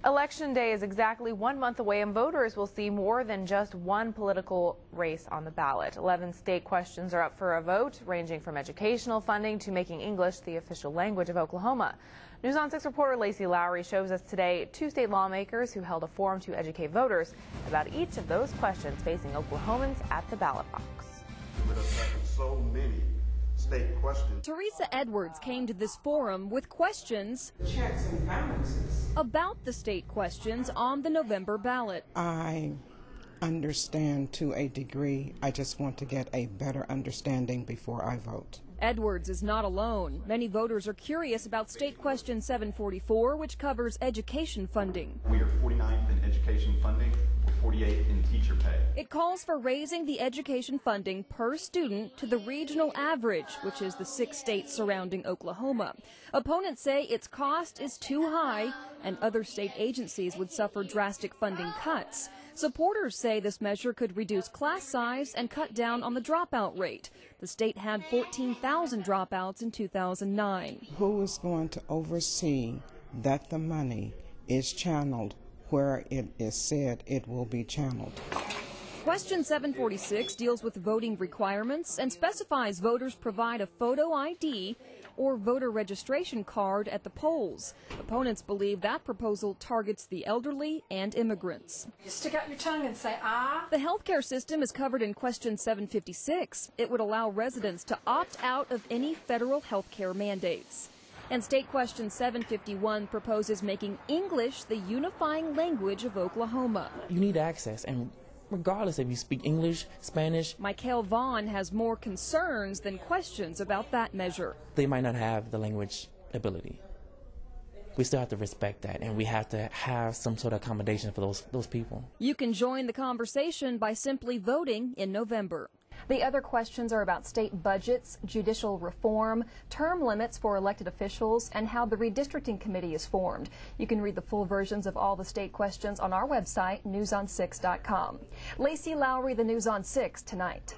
Election Day is exactly 1 month away, and voters will see more than just one political race on the ballot. 11 state questions are up for a vote, ranging from educational funding to making English the official language of Oklahoma. News on 6 reporter Lacey Lowry shows us today 2 state lawmakers who held a forum to educate voters about each of those questions facing Oklahomans at the ballot box. With us having so many state questions. Teresa Edwards came to this forum with questions checks and balances about the state questions on the November ballot. I understand to a degree. I just want to get a better understanding before I vote. Edwards is not alone. Many voters are curious about State Question 744, which covers education funding. We are 49th in education funding, we're 48th in teacher pay. It calls for raising the education funding per student to the regional average, which is the 6 states surrounding Oklahoma. Opponents say its cost is too high, and other state agencies would suffer drastic funding cuts. Supporters say this measure could reduce class size and cut down on the dropout rate. The state had 14,000 dropouts in 2009. Who is going to oversee that the money is channeled where it is said it will be channeled? Question 746 deals with voting requirements and specifies voters provide a photo ID or voter registration card at the polls. Opponents believe that proposal targets the elderly and immigrants. You stick out your tongue and say, ah. The healthcare system is covered in Question 756. It would allow residents to opt out of any federal healthcare mandates. And State Question 751 proposes making English the unifying language of Oklahoma. You need access, and regardless if you speak English, Spanish. Michael Vaughn has more concerns than questions about that measure. They might not have the language ability. We still have to respect that, and we have to have some sort of accommodation for those people. You can join the conversation by simply voting in November. The other questions are about state budgets, judicial reform, term limits for elected officials, and how the redistricting committee is formed. You can read the full versions of all the state questions on our website, newson6.com. Lacey Lowry, the News on 6 Tonight.